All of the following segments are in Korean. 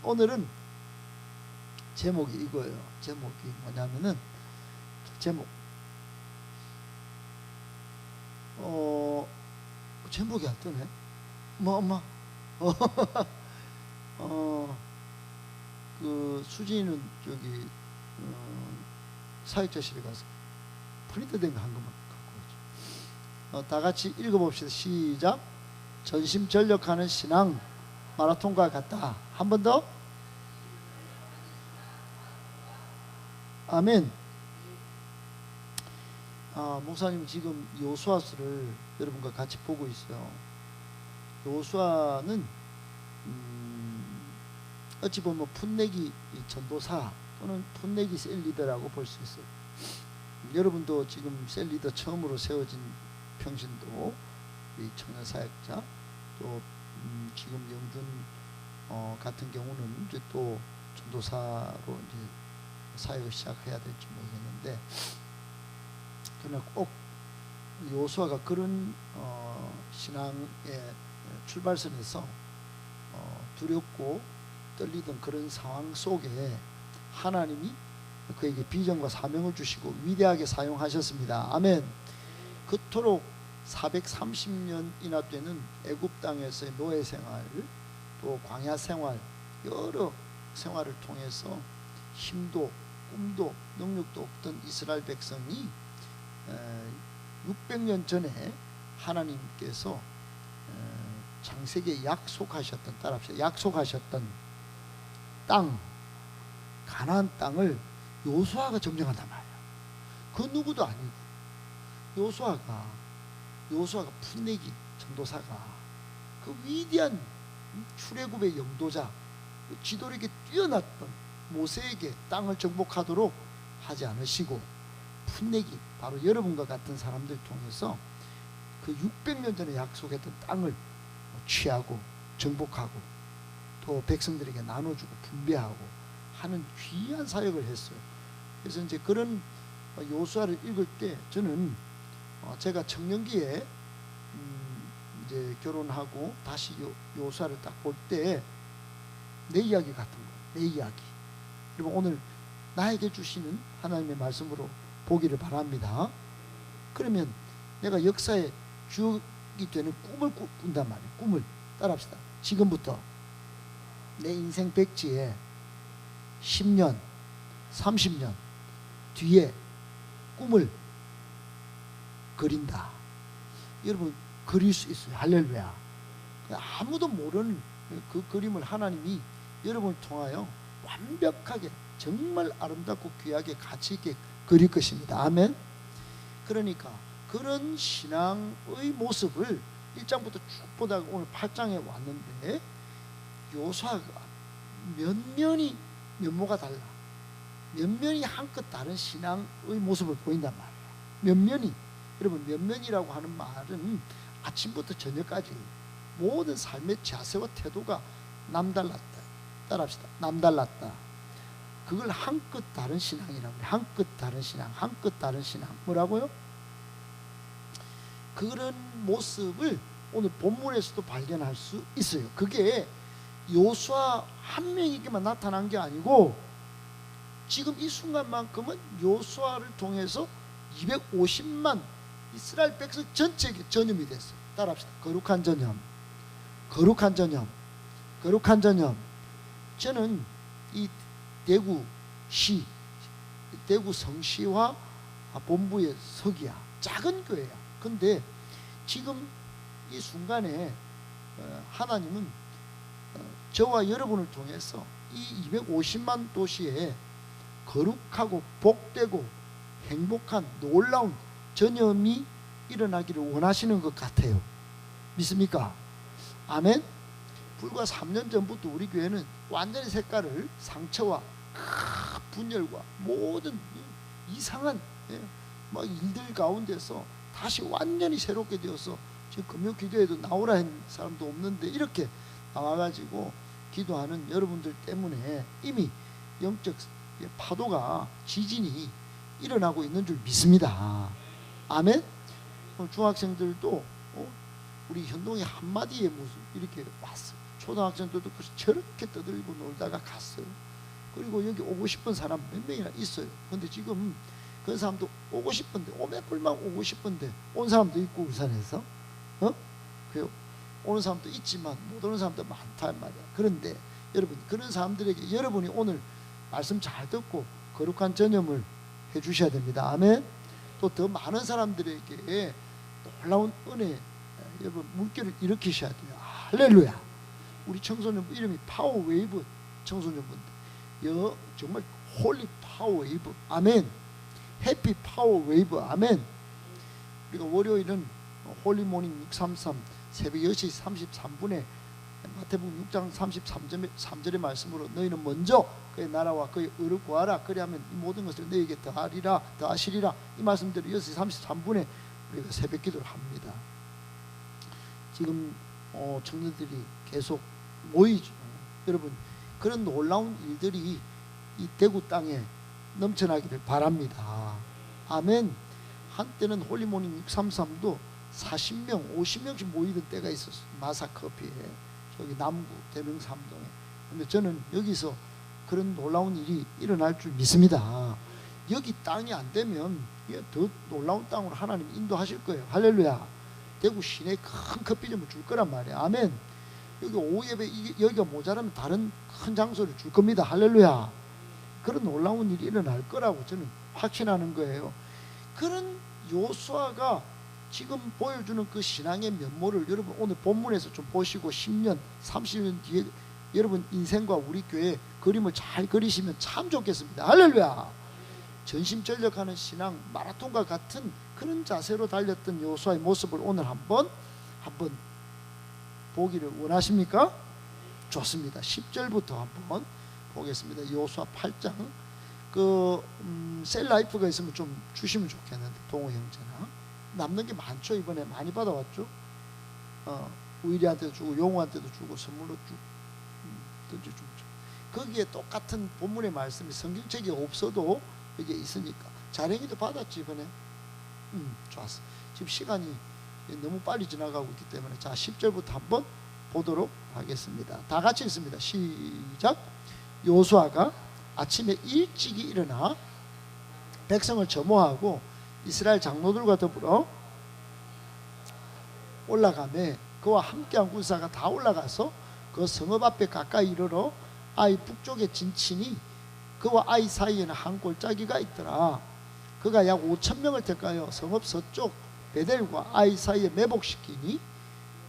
오늘은 제목이 이거예요. 제목이 뭐냐면은 제목 제목이 안 뜨네. 뭐 엄마 그 수진이는 저기 사역자실에 가서 프린트된 거 한 것만 갖고 오죠. 다 같이 읽어봅시다. 시작. 전심전력하는 신앙 마라톤과 같다. 한 번 더. 아멘. 목사님 지금 요수아서를 여러분과 같이 보고 있어요. 요수아는 어찌 보면 풋내기 전도사 또는 풋내기 셀리더라고 볼 수 있어요. 여러분도 지금 셀리더 처음으로 세워진 평신도 우리 청년 사역자, 또 지금 영준 같은 경우는 이제 또 전도사로 이제 사역을 시작해야 될지 모르겠는데, 그러나 꼭 요수아가 그런 신앙의 출발선에서 두렵고 떨리던 그런 상황 속에 하나님이 그에게 비전과 사명을 주시고 위대하게 사용하셨습니다. 아멘. 그토록 430년이나 되는 애굽 땅에서의 노예 생활, 또 광야 생활, 여러 생활을 통해서 힘도 꿈도 능력도 없던 이스라엘 백성이 600년 전에 하나님께서 창세기에 약속하셨던, 따라합시다, 약속하셨던 땅, 가나안 땅을 요수아가 점령한단 말이에요. 그 누구도 아니고 요수아가 풋내기 전도사가 그 위대한 출애굽의 영도자, 지도력에 뛰어났던 모세에게 땅을 정복하도록 하지 않으시고 풋내기, 바로 여러분과 같은 사람들 통해서 그 600년 전에 약속했던 땅을 취하고 정복하고 또 백성들에게 나눠주고 분배하고 하는 귀한 사역을 했어요. 그래서 이제 그런 요수아를 읽을 때 저는 제가 청년기에 이제 결혼하고 다시 요수아를 딱 볼 때 내 이야기 같은 거예요. 내 이야기. 여러분 오늘 나에게 주시는 하나님의 말씀으로 보기를 바랍니다. 그러면 내가 역사의 주역이 되는 꿈을 꾼단 말이에요. 꿈을 따라합시다. 지금부터 내 인생 백지에 10년, 30년 뒤에 꿈을 그린다. 여러분 그릴 수 있어요. 할렐루야. 아무도 모르는 그 그림을 하나님이 여러분을 통하여 완벽하게 정말 아름답고 귀하게 가치 있게 그릴 것입니다. 아멘. 그러니까 그런 신앙의 모습을 1장부터 쭉 보다가 오늘 8장에 왔는데 요수아가 면면이 면모가 달라. 면면이 한껏 다른 신앙의 모습을 보인단 말이에요. 면면이, 여러분 면면이라고 하는 말은 아침부터 저녁까지 모든 삶의 자세와 태도가 남달랐다. 따라합시다. 남달랐다. 그걸 한껏 다른 신앙이라고 해요. 한껏 다른 신앙, 한껏 다른 신앙. 뭐라고요? 그런 모습을 오늘 본문에서도 발견할 수 있어요. 그게 요수아 한 명에게만 나타난 게 아니고 지금 이 순간만큼은 요수아를 통해서 250만 이스라엘 백성 전체에게 전염이 됐어요. 따라합시다. 거룩한 전염, 거룩한 전염, 거룩한 전염. 저는 이 대구시, 대구 성시와 본부의 서기야, 작은 교회야. 근데 지금 이 순간에 하나님은 저와 여러분을 통해서 이 250만 도시에 거룩하고 복되고 행복한 놀라운 전염이 일어나기를 원하시는 것 같아요. 믿습니까? 아멘. 불과 3년 전부터 우리 교회는 완전히 색깔을 상처와 분열과 모든 이상한 막 일들 가운데서 다시 완전히 새롭게 되어서 지금 금요 기도에도 나오라 한 사람도 없는데 이렇게 나와가지고 기도하는 여러분들 때문에 이미 영적 파도가, 지진이 일어나고 있는 줄 믿습니다. 아멘. 중학생들도 우리 현동이 한마디에 무슨 이렇게 왔어. 초등학생들도 저렇게 떠들고 놀다가 갔어요. 그리고 여기 오고 싶은 사람 몇 명이나 있어요. 근데 지금 그 사람도 오고 싶은데, 오매불망 오고 싶은데 온 사람도 있고, 울산에서 그래요. 오는 사람도 있지만 못 오는 사람도 많단 말이야. 그런데 여러분, 그런 사람들에게 여러분이 오늘 말씀 잘 듣고 거룩한 전염을 해 주셔야 됩니다. 아멘. 또 더 많은 사람들에게 놀라운 은혜, 여러분 물결을 일으키셔야 돼요. 할렐루야. 우리 청소년부 이름이 파워웨이브 청소년부인데 정말 홀리 파워웨이브. 아멘. 해피 파워웨이브. 아멘. 우리가 월요일은 홀리모닝 633 새벽 10시 33분에 마태복음 6장 33절의 말씀으로 너희는 먼저 그의 나라와 그의 의를 구하라. 그리하면 이 모든 것을 너희에게 더하시리라. 이 말씀대로 6시 33분에 우리가 새벽 기도를 합니다. 지금 청년들이 계속 모이죠. 여러분, 그런 놀라운 일들이 이 대구 땅에 넘쳐나기를 바랍니다. 아멘. 한때는 홀리모닝 633도 40명, 50명씩 모이던 때가 있었어요. 마사커피에, 저기 남구 대명삼동에. 근데 저는 여기서 그런 놀라운 일이 일어날 줄 믿습니다. 여기 땅이 안 되면 더 놀라운 땅으로 하나님 인도하실 거예요. 할렐루야. 대구 시내에 큰 커피점을 줄 거란 말이에요. 아멘. 여기 오후 예배 여기가 모자라면 다른 큰 장소를 줄 겁니다. 할렐루야. 그런 놀라운 일이 일어날 거라고 저는 확신하는 거예요. 그런 요수아가 지금 보여주는 그 신앙의 면모를 여러분 오늘 본문에서 좀 보시고 10년, 30년 뒤에 여러분 인생과 우리 교회 그림을 잘 그리시면 참 좋겠습니다. 할렐루야. 전심전력하는 신앙, 마라톤과 같은 그런 자세로 달렸던 요수아의 모습을 오늘 한번 보기를 원하십니까? 좋습니다. 10절부터 한번 보겠습니다. 요수아 8장. 셀라이프가 있으면 좀 주시면 좋겠는데, 동호 형제나. 남는 게 많죠. 이번에 많이 받아왔죠. 우일이한테도 주고 용우한테도 주고 선물로 던져주죠. 거기에 똑같은 본문의 말씀이 성경책이 없어도 이게 있으니까. 자랭이도 받았지 이번에. 좋았어. 지금 시간이 너무 빨리 지나가고 있기 때문에 자 10절부터 한번 보도록 하겠습니다. 다 같이 읽습니다. 시작. 요수아가 아침에 일찍이 일어나 백성을 점호하고 이스라엘 장로들과 더불어 올라가매 그와 함께한 군사가 다 올라가서 그 성읍 앞에 가까이 이르러 아이 북쪽에 진치니 그와 아이 사이에는 한 골짜기가 있더라. 그가 약 5,000명을 택하여 성읍 서쪽 베델과 아이 사이에 매복시키니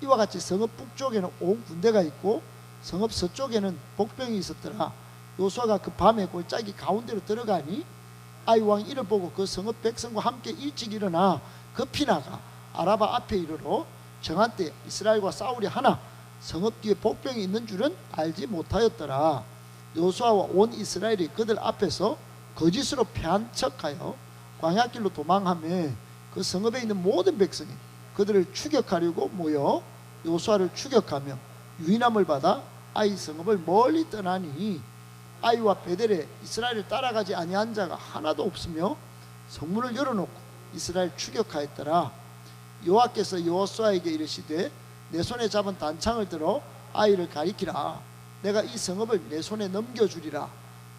이와 같이 성읍 북쪽에는 온 군대가 있고 성읍 서쪽에는 복병이 있었더라. 요수아가 그 밤에 골짜기 가운데로 들어가니 아이 왕이 이를 보고 그 성읍 백성과 함께 일찍 일어나 급히 나가 아라바 앞에 이르러 정한 때 이스라엘과 싸우려 하나 성읍 뒤에 복병이 있는 줄은 알지 못하였더라. 요수아와 온 이스라엘이 그들 앞에서 거짓으로 패한 척하여 광야길로 도망하며 그 성읍에 있는 모든 백성이 그들을 추격하려고 모여 요수아를 추격하며 유인함을 받아 아이 성읍을 멀리 떠나니 아이와 베델에 이스라엘을 따라가지 아니한 자가 하나도 없으며 성문을 열어놓고 이스라엘 추격하였더라. 여호와께서 여호수아에게 이르시되 내 손에 잡은 단창을 들어 아이를 가리키라. 내가 이 성읍을 내 손에 넘겨주리라.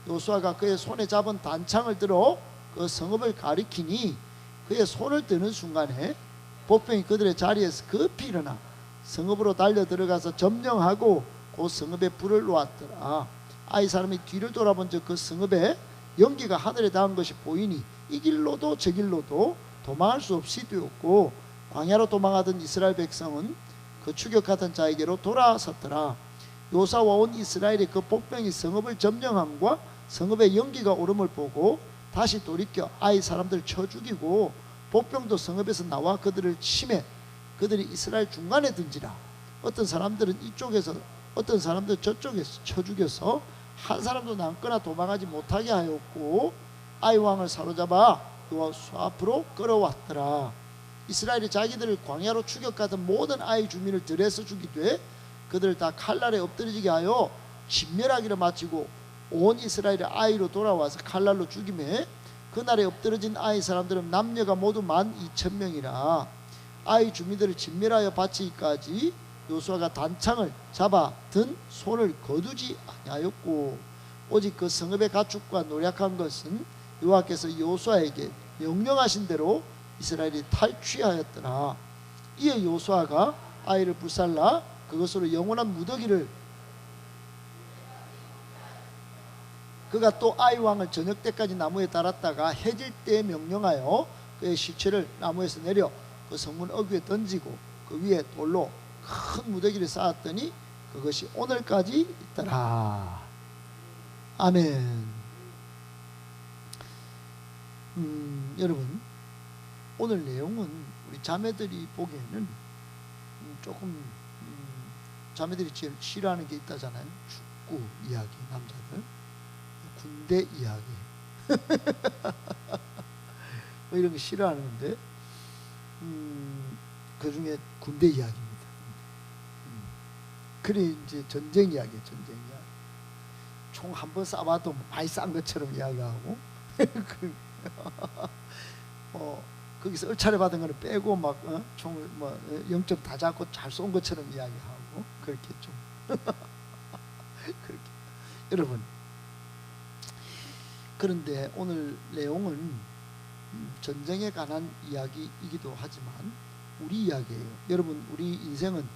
여호수아가 그의 손에 잡은 단창을 들어 그 성읍을 가리키니 그의 손을 드는 순간에 복병이 그들의 자리에서 급히 일어나 성읍으로 달려 들어가서 점령하고 그 성읍에 불을 놓았더라. 아이 사람이 뒤를 돌아본 즉 그 성읍에 연기가 하늘에 닿은 것이 보이니 이 길로도 저 길로도 도망할 수 없이 되었고 광야로 도망하던 이스라엘 백성은 그 추격하던 자에게로 돌아섰더라. 요사와 온 이스라엘이 그 복병이 성읍을 점령함과 성읍에 연기가 오름을 보고 다시 돌이켜 아이 사람들을 쳐 죽이고 복병도 성읍에서 나와 그들을 치매 그들이 이스라엘 중간에 든지라. 어떤 사람들은 이쪽에서 어떤 사람들은 저쪽에서 쳐 죽여서 한 사람도 남거나 도망하지 못하게 하였고 아이 왕을 사로잡아 요수아 앞으로 끌어왔더라. 이스라엘이 자기들을 광야로 추격하던 모든 아이 주민을 들에서 죽이되 그들을 다 칼날에 엎드러지게 하여 진멸하기로 마치고 온 이스라엘의 아이로 돌아와서 칼날로 죽이매 그날에 엎드러진 아이 사람들은 남녀가 모두 12,000명이라. 아이 주민들을 진멸하여 바치기까지 요수아가 단창을 잡아 든 손을 거두지 아니하였고 오직 그 성읍의 가축과 노력한 것은 여호와께서 요수아에게 명령하신 대로 이스라엘이 탈취하였더라. 이에 요수아가 아이를 불살라 그것으로 영원한 무더기를 그가 또 아이 왕을 저녁 때까지 나무에 달았다가 해질 때에 명령하여 그의 시체를 나무에서 내려 그 성문 어귀에 던지고 그 위에 돌로 큰 무더기를 쌓았더니 그것이 오늘까지 있더라. 아멘. 여러분, 오늘 내용은 우리 자매들이 보기에는 조금 자매들이 제일 싫어하는 게 있다잖아요. 축구 이야기, 남자들 군대 이야기 뭐 이런 거 싫어하는데 그 중에 군대 이야기입니다. 그래 이제 전쟁 이야기예요. 전쟁 이야기. 총 한 번 쏴봐도 많이 싼 것처럼 이야기하고 거기서 얼차려 받은 거는 빼고 막 총을 뭐 0점 다 잡고 잘 쏜 것처럼 이야기하고 그렇게 좀 그렇게 여러분. 그런데 오늘 내용은 전쟁에 관한 이야기이기도 하지만 우리 이야기예요. 여러분, 우리 인생은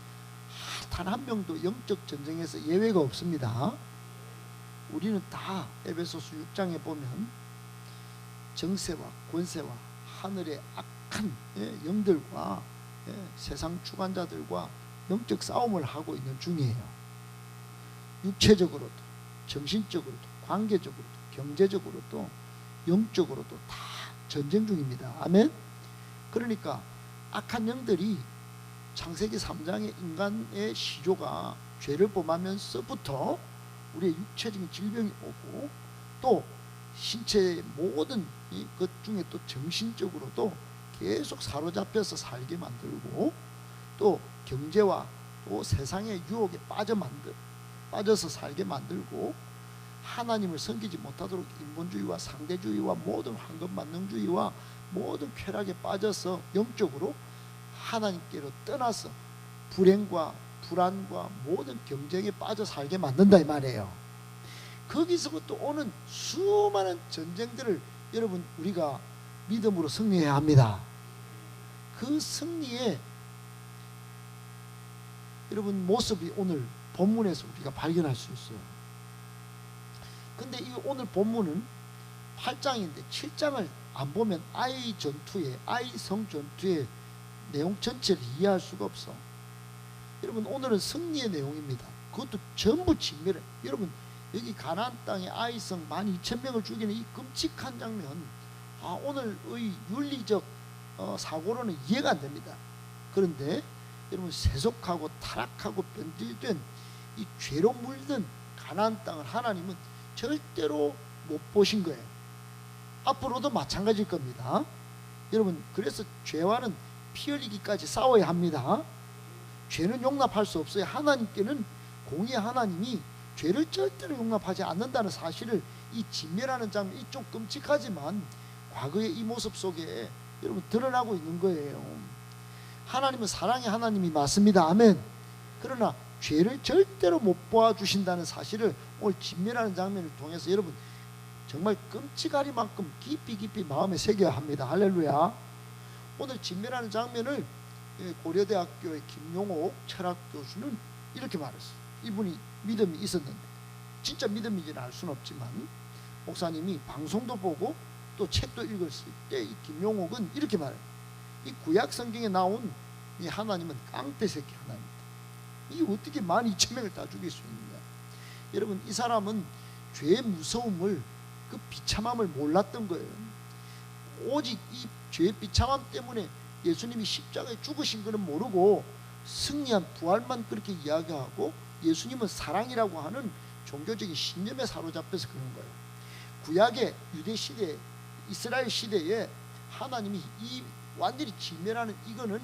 단 한 명도 영적 전쟁에서 예외가 없습니다. 우리는 다 에베소서 6장에 보면 정세와 권세와 하늘의 악한 영들과 세상 주관자들과 영적 싸움을 하고 있는 중이에요. 육체적으로도 정신적으로도 관계적으로도 경제적으로도 영적으로도 다 전쟁 중입니다. 아멘. 그러니까 악한 영들이 창세기 3장의 인간의 시조가 죄를 범하면서부터 우리의 육체적인 질병이 오고 또 신체의 모든 것 중에 또 정신적으로도 계속 사로잡혀서 살게 만들고 또 경제와 또 세상의 유혹에 빠져서 살게 만들고 하나님을 섬기지 못하도록 인본주의와 상대주의와 모든 황금만능주의와 모든 쾌락에 빠져서 영적으로 하나님께로 떠나서 불행과 불안과 모든 경쟁에 빠져 살게 만든다 이 말이에요. 거기서부터 오는 수많은 전쟁들을 여러분 우리가 믿음으로 승리해야 합니다. 그 승리의 여러분 모습이 오늘 본문에서 우리가 발견할 수 있어요. 근데 이 오늘 본문은 8장인데 7장을 안 보면 아이 성 전투의 내용 전체를 이해할 수가 없어. 여러분, 오늘은 승리의 내용입니다. 그것도 전부 진멸해. 여러분, 여기 가나안 땅에 아이성 12,000명을 죽이는 이 끔찍한 장면, 오늘의 윤리적 사고로는 이해가 안 됩니다. 그런데 여러분, 세속하고 타락하고 변질된 이 죄로 물든 가나안 땅을 하나님은 절대로 못 보신 거예요. 앞으로도 마찬가지일 겁니다. 여러분, 그래서 죄와는 피 흘리기까지 싸워야 합니다. 죄는 용납할 수 없어요. 하나님께는 공의의 하나님이 죄를 절대로 용납하지 않는다는 사실을 이 진멸하는 장면, 이 좀 끔찍하지만 과거의 이 모습 속에 여러분 드러나고 있는 거예요. 하나님은 사랑의 하나님이 맞습니다. 아멘. 그러나 죄를 절대로 못 보아주신다는 사실을 오늘 진멸하는 장면을 통해서 여러분 정말 끔찍하리만큼 깊이 마음에 새겨야 합니다. 할렐루야. 오늘 진멸하는 장면을 고려대학교의 김용옥 철학교수는 이렇게 말했어요. 이분이 믿음이 있었는데, 진짜 믿음인지는 알 수는 없지만 목사님이 방송도 보고 또 책도 읽었을 때 이 김용옥은 이렇게 말해요. 이 구약 성경에 나온 이 하나님은 깡패 새끼 하나님이다. 이게 어떻게 12,000명을 다 죽일 수 있느냐. 여러분, 이 사람은 죄의 무서움을, 그 비참함을 몰랐던 거예요. 오직 이 죄의 비참함 때문에 예수님이 십자가에 죽으신 것은 모르고 승리한 부활만 그렇게 이야기하고 예수님은 사랑이라고 하는 종교적인 신념에 사로잡혀서 그런 거예요. 구약의 유대 시대, 이스라엘 시대에 하나님이 이 완전히 진멸하는 이거는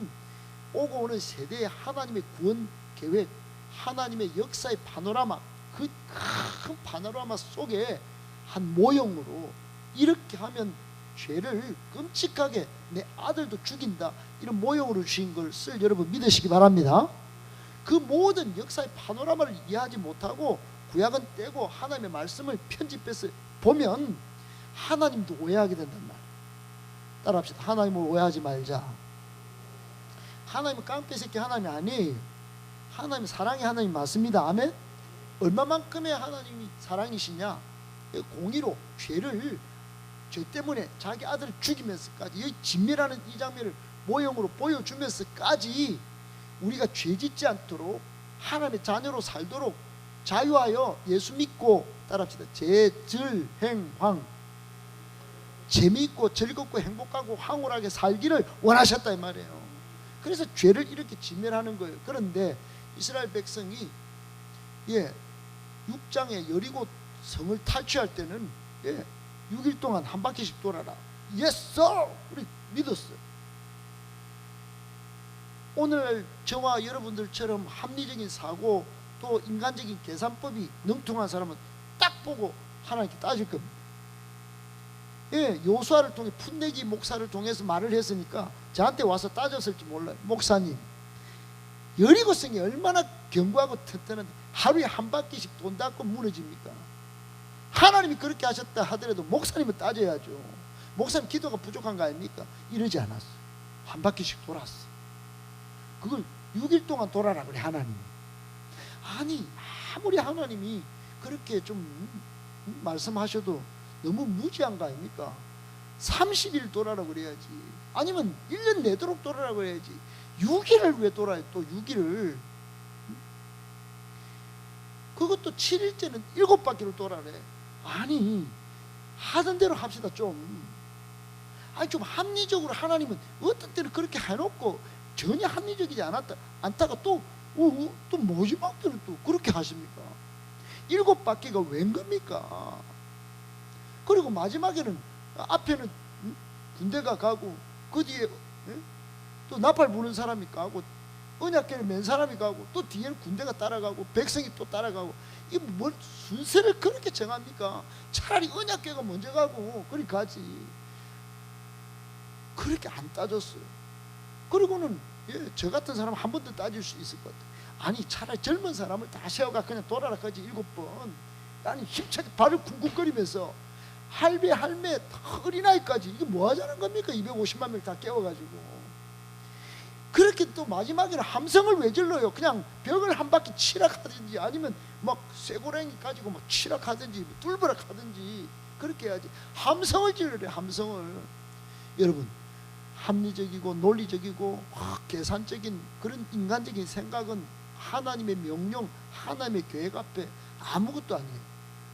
오고 오는 세대의 하나님의 구원 계획, 하나님의 역사의 파노라마, 그 큰 파노라마 속에 한 모형으로 이렇게 하면 죄를 끔찍하게 내 아들도 죽인다, 이런 모형으로 주신 것을 여러분 믿으시기 바랍니다. 그 모든 역사의 파노라마를 이해하지 못하고 구약은 떼고 하나님의 말씀을 편집해서 보면 하나님도 오해하게 된단 말이에요. 따라합시다. 하나님을 오해하지 말자. 하나님은 깡패 새끼 하나님이 아니에요. 하나님은 사랑의 하나님 맞습니다. 아멘. 얼마만큼의 하나님이 사랑이시냐, 공의로 죄 때문에 자기 아들을 죽이면서까지, 이 진멸하는 이 장면을 모형으로 보여주면서까지 우리가 죄 짓지 않도록 하나님의 자녀로 살도록 자유하여 예수 믿고, 따라합시다, 제즐행황, 재미있고 즐겁고 행복하고 황홀하게 살기를 원하셨다 이 말이에요. 그래서 죄를 이렇게 진멸하는 거예요. 그런데 이스라엘 백성이 6장에 여리고 성을 탈취할 때는 6일 동안 한 바퀴씩 돌아라. Yes sir! 우리 믿었어요. 오늘 저와 여러분들처럼 합리적인 사고 또 인간적인 계산법이 능통한 사람은 딱 보고 하나님께 따질 겁니다. 요수아를 통해 풋내기 목사를 통해서 말을 했으니까 저한테 와서 따졌을지 몰라요. 목사님, 여리고성이 얼마나 견고하고 튼튼한데 하루에 한 바퀴씩 돈다고 무너집니까? 하나님이 그렇게 하셨다 하더라도 목사님은 따져야죠. 목사님 기도가 부족한 거 아닙니까? 이러지 않았어. 한 바퀴씩 돌았어. 그걸 6일 동안 돌아라 그래 하나님. 아니 아무리 하나님이 그렇게 좀 말씀하셔도 너무 무지한 거 아닙니까? 30일 돌아라 그래야지. 아니면 1년 내도록 돌아라 그래야지. 6일을 왜 돌아요? 또 6일을. 그것도 7일째는 7바퀴를 돌아래. 아니 하던 대로 합시다 좀. 아니 좀 합리적으로. 하나님은 어떤 때는 그렇게 해놓고 전혀 합리적이지 않다가 또 마지막 때는 또 그렇게 하십니까? 7바퀴가 웬 겁니까? 그리고 마지막에는 앞에는 군대가 가고 그 뒤에 또 나팔 부는 사람이 가고 언약궤를 맨 사람이 가고 또 뒤에는 군대가 따라가고 백성이 또 따라가고. 이 뭘 순서를 그렇게 정합니까? 차라리 언약궤가 먼저 가고 그리 가지. 그렇게 안 따졌어요. 그리고는 저 같은 사람 한 번 더 따질 수 있을 것 같아요. 아니 차라리 젊은 사람을 다 세워가 그냥 돌아라 까지 7번. 아니 힘차게 발을 쿵쿵거리면서 할배 어린아이까지 이게 뭐 하자는 겁니까? 250만 명 다 깨워가지고. 그렇게 또 마지막에는 함성을 왜 질러요? 그냥 벽을 한 바퀴 치락하든지 아니면 막 쇠고랭이 가지고 막 치락하든지 뚫으락하든지 그렇게 해야지. 함성을 질러래. 함성을. 여러분 합리적이고 논리적이고 계산적인 그런 인간적인 생각은 하나님의 명령, 하나님의 계획 앞에 아무것도 아니에요.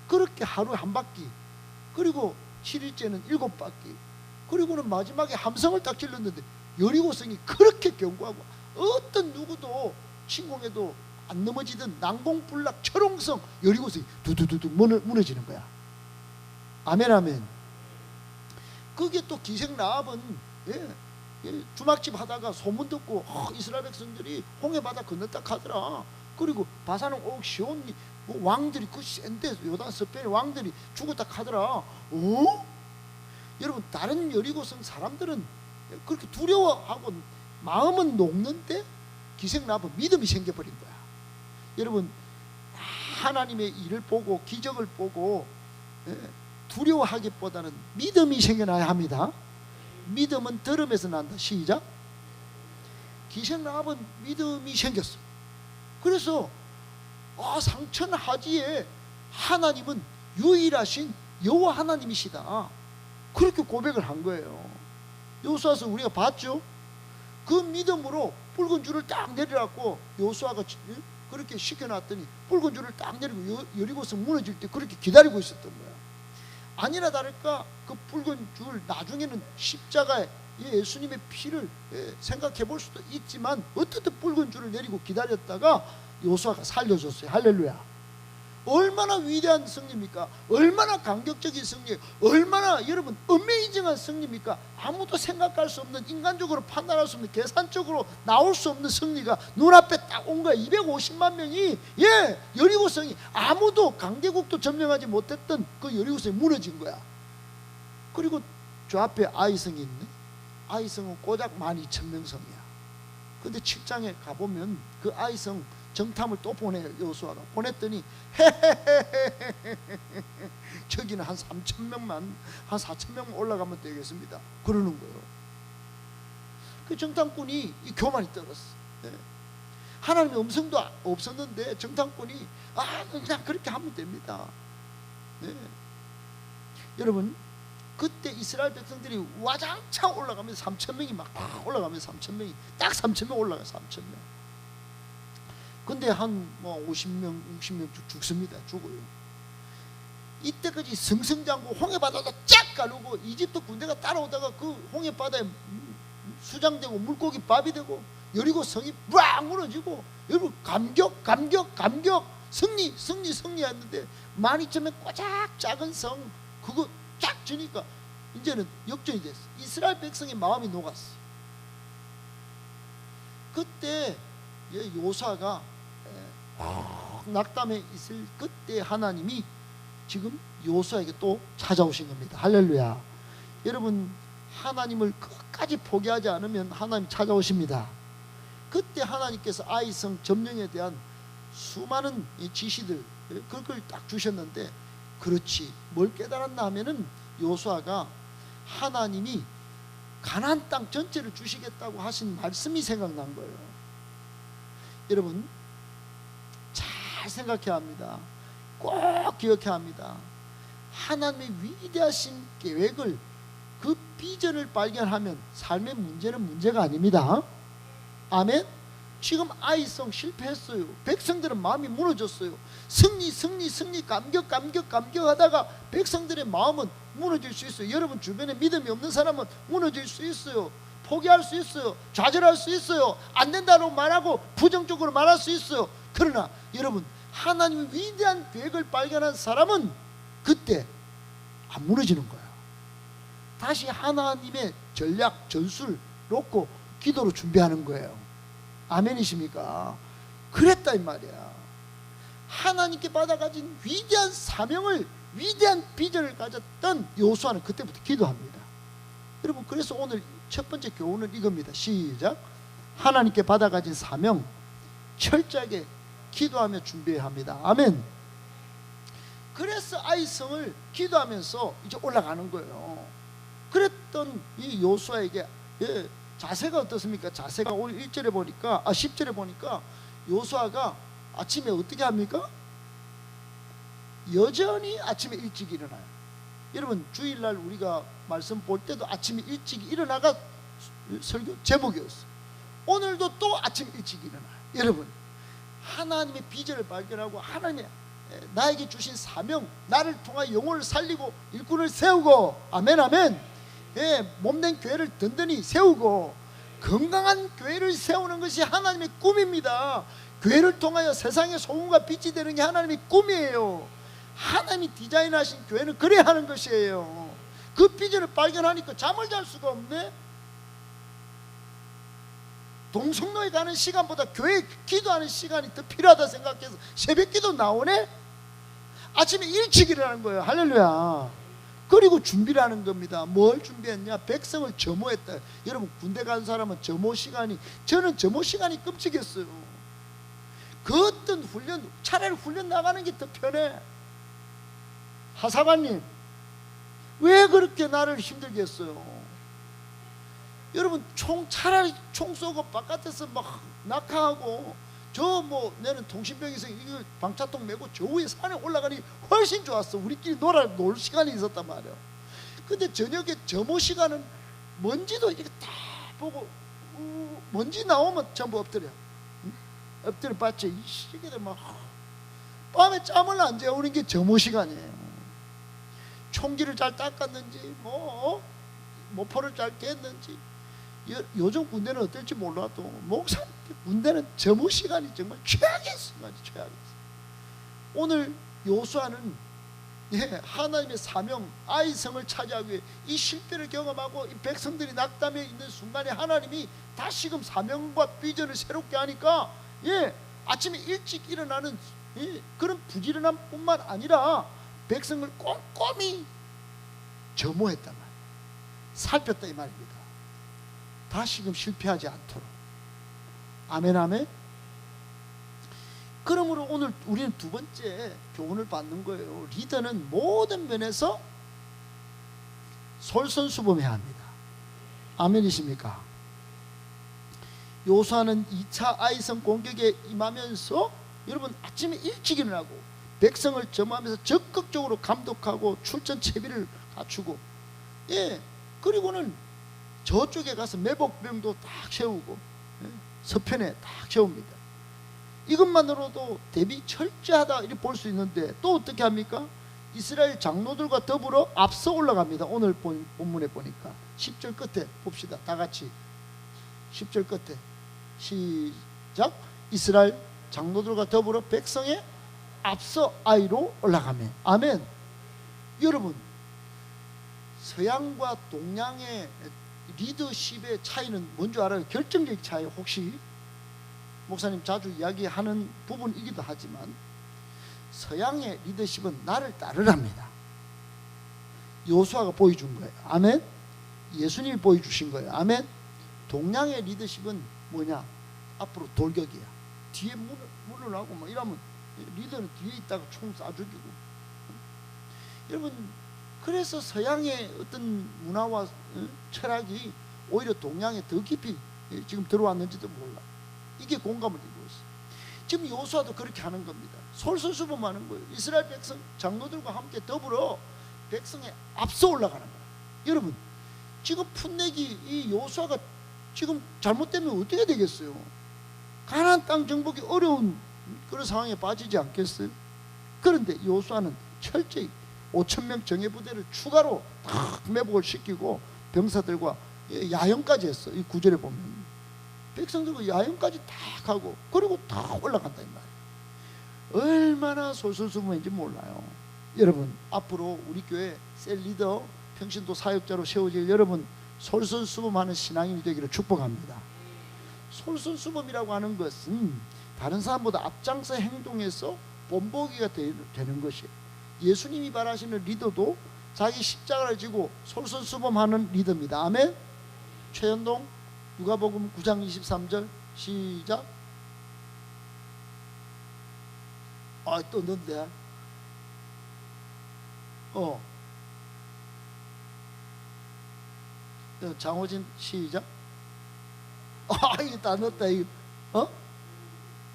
그렇게 하루에 한 바퀴, 그리고 7일째는 7바퀴, 그리고는 마지막에 함성을 딱 질렀는데 여리고성이 그렇게 견고하고 어떤 누구도 침공해도 안 넘어지던 난공불락 철옹성 여리고성이 두두두두 무너지는 거야. 아멘 아멘. 그게 또 기생 라합은 주막집 하다가 소문 듣고 이스라엘 백성들이 홍해바다 건넜다 하더라. 그리고 바사는 옥 시온 왕들이 그 센데 요단 서편의 왕들이 죽었다 하더라. 여러분 다른 여리고성 사람들은 그렇게 두려워하고 마음은 녹는데 기생 라합은 믿음이 생겨버린 거야. 여러분 하나님의 일을 보고 기적을 보고 두려워하기보다는 믿음이 생겨나야 합니다. 믿음은 들음에서 난다. 시작. 기생 라합은 믿음이 생겼어. 그래서 상천하지에 하나님은 유일하신 여호와 하나님이시다. 그렇게 고백을 한 거예요. 요수아서 우리가 봤죠. 그 믿음으로 붉은 줄을 딱 내려놨고 요수아가 그렇게 시켜놨더니 붉은 줄을 딱 내리고 여리고성 무너질 때 그렇게 기다리고 있었던 거야. 아니나 다를까 그 붉은 줄 나중에는 십자가에 예수님의 피를 생각해 볼 수도 있지만 어떻든 붉은 줄을 내리고 기다렸다가 요수아가 살려줬어요. 할렐루야. 얼마나 위대한 승리입니까? 얼마나 감격적인 승리예요. 얼마나 여러분 어메이징한 승리입니까? 아무도 생각할 수 없는, 인간적으로 판단할 수 없는, 계산적으로 나올 수 없는 승리가 눈앞에 딱 온 거야. 250만 명이 여리고성이 아무도 강대국도 점령하지 못했던 그 여리고성이 무너진 거야. 그리고 저 앞에 아이성이 있네. 아이성은 고작 12,000명 성이야. 근데 7장에 가보면 그 아이성 정탐을 또 보내요. 여호수아가 보냈더니 저기는 한 3,000명만 한 4,000명만 올라가면 되겠습니다 그러는 거예요. 그 정탐꾼이 이 교만이 떨었어. 네. 하나님의 음성도 없었는데 정탐꾼이 그냥 그렇게 하면 됩니다. 네. 여러분 그때 이스라엘 백성들이 와장창 올라가면서 3,000명이 막 올라가면서 3,000명이 딱 3,000명 올라가요. 3,000명. 근데 한 뭐 50명 60명 죽습니다. 죽어요. 이때까지 승승장구 홍해바다도 쫙 가르고 이집트 군대가 따라오다가 그 홍해바다에 수장되고 물고기 밥이 되고 여리고 성이 막 무너지고 여러분 감격 승리했는데 12,000명 꼬작 작은 성 그거 쫙 주니까 이제는 역전이 됐어. 이스라엘 백성의 마음이 녹았어. 그때 요사가 낙담에 있을 그때 하나님이 지금 요수아에게 또 찾아오신 겁니다. 할렐루야. 여러분 하나님을 끝까지 포기하지 않으면 하나님 찾아오십니다. 그때 하나님께서 아이성 점령에 대한 수많은 지시들 그걸 딱 주셨는데 그렇지 뭘 깨달았나 하면은 요수아가 하나님이 가나안 땅 전체를 주시겠다고 하신 말씀이 생각난 거예요. 여러분 잘 생각해야 합니다. 꼭 기억해야 합니다. 하나님의 위대하신 계획을 그 비전을 발견하면 삶의 문제는 문제가 아닙니다. 아멘. 지금 아이성 실패했어요. 백성들은 마음이 무너졌어요. 승리 감격하다가 백성들의 마음은 무너질 수 있어요. 여러분 주변에 믿음이 없는 사람은 무너질 수 있어요. 포기할 수 있어요. 좌절할 수 있어요. 안 된다고 말하고 부정적으로 말할 수 있어요. 그러나 여러분 하나님의 위대한 계획을 발견한 사람은 그때 안 무너지는 거예요. 다시 하나님의 전략 전술 놓고 기도로 준비하는 거예요. 아멘이십니까? 그랬다 이 말이야. 하나님께 받아가진 위대한 사명을 위대한 비전을 가졌던 요수아는 그때부터 기도합니다. 여러분 그래서 오늘 첫 번째 교훈은 이겁니다. 시작. 하나님께 받아가진 사명 철저하게 기도하며 준비해야 합니다. 아멘. 그래서 아이성을 기도하면서 이제 올라가는 거예요. 그랬던 이 요수아에게 자세가 어떻습니까? 자세가 오늘 1절에 보니까 10절에 보니까 요수아가 아침에 어떻게 합니까? 여전히 아침에 일찍 일어나요. 여러분 주일날 우리가 말씀 볼 때도 아침에 일찍 일어나가 설교 제목이었어요. 오늘도 또 아침 일찍 일어나요. 여러분 하나님의 비전을 발견하고 하나님의 나에게 주신 사명 나를 통하여 영혼을 살리고 일꾼을 세우고 아멘 아멘 몸된 교회를 든든히 세우고 건강한 교회를 세우는 것이 하나님의 꿈입니다. 교회를 통하여 세상의 소금과 빛이 되는 게 하나님의 꿈이에요. 하나님이 디자인하신 교회는 그래야 하는 것이에요. 그 비전을 발견하니까 잠을 잘 수가 없네. 동성로에 가는 시간보다 교회 기도하는 시간이 더 필요하다 생각해서 새벽 기도 나오네. 아침에 일찍 일어나는 거예요. 할렐루야. 그리고 준비를 하는 겁니다. 뭘 준비했냐? 백성을 점호했다. 여러분 군대 간 사람은 점호 시간이 저는 점호 시간이 끔찍했어요. 그 어떤 훈련 차라리 훈련 나가는 게 더 편해. 하사관님 왜 그렇게 나를 힘들게 했어요? 여러분 차라리 총 쏘고 바깥에서 막 낙하하고 저 뭐 내는 통신병에서 이거 방차통 메고 저 위에 산에 올라가니 훨씬 좋았어. 우리끼리 놀 시간이 있었단 말이야. 근데 저녁에 점호 시간은 먼지도 이렇게 다 보고 먼지 나오면 전부 엎드려. 엎드려 봤지. 이 시기에 막 밤에 잠을 안 재우는 게 점호 시간이에요. 총기를 잘 닦았는지 모포를 잘 깼는지. 요즘 군대는 어떨지 몰라도 목사 군대는 점호 시간이 정말 최악의 순간이 최악이었어요. 오늘 요수아는 하나님의 사명 아이성을 차지하기 위해 이 실패를 경험하고 이 백성들이 낙담해 있는 순간에 하나님이 다시금 사명과 비전을 새롭게 하니까 아침에 일찍 일어나는 그런 부지런함 뿐만 아니라 백성을 꼼꼼히 점호했단 말이에요. 살폈다 이 말입니다. 다시금 실패하지 않도록. 아멘 아멘. 그러므로 오늘 우리는 두 번째 교훈을 받는 거예요. 리더는 모든 면에서 솔선수범해야 합니다. 아멘이십니까? 요수아는 2차 아이성 공격에 임하면서 여러분 아침에 일찍 일어나고 백성을 점하면서 적극적으로 감독하고 출전 채비를 갖추고, 그리고는 저쪽에 가서 매복병도 딱 세우고, 서편에 딱 세웁니다. 이것만으로도 대비 철저하다 이렇게 볼 수 있는데, 또 어떻게 합니까? 이스라엘 장로들과 더불어 앞서 올라갑니다. 오늘 본문에 보니까 10절 끝에 봅시다. 다 같이 10절 끝에 시작. 이스라엘 장로들과 더불어 백성의 앞서 아이로 올라가며. 아멘. 여러분, 서양과 동양의 리더십의 차이는 뭔지 알아요? 결정적 차이. 혹시 목사님 자주 이야기하는 부분이기도 하지만, 서양의 리더십은 나를 따르랍니다. 요수아가 보여준 거예요. 아멘. 예수님이 보여주신 거예요. 아멘. 동양의 리더십은 뭐냐? 앞으로 돌격이야. 뒤에 물러나고 막 이러면 리더는 뒤에 있다가 총 쏴 죽이고. 여러분, 그래서 서양의 어떤 문화와 철학이 오히려 동양에 더 깊이 지금 들어왔는지도 몰라. 이게 공감을 이루고 있어요. 지금 요수아도 그렇게 하는 겁니다. 솔선수범하는 거예요. 이스라엘 백성 장로들과 함께 더불어 백성에 앞서 올라가는 거예요. 여러분, 지금 풋내기 이 요수아가 지금 잘못되면 어떻게 되겠어요? 가나안 땅 정복이 어려운 그런 상황에 빠지지 않겠어요? 그런데 요수아는 철저히 5,000명 정예부대를 추가로 딱 매복을 시키고 병사들과 야영까지 했어. 이 구절에 보면 백성들과 야영까지 딱 하고, 그리고 딱 올라간다 이 말이에요. 얼마나 솔선수범인지 몰라요. 여러분, 앞으로 우리 교회 셀 리더 평신도 사역자로 세워질 여러분, 솔선수범하는 신앙인이 되기를 축복합니다. 솔선수범이라고 하는 것은 다른 사람보다 앞장서 행동해서 본보기가 되는 것이에요. 예수님이 바라시는 리더도 자기 십자가를 지고 솔선수범하는 리더입니다. 아멘. 최현동 누가복음 9장 23절 시작. 또 넌데? 장호진 시작. 이거 다 넣었다. 이거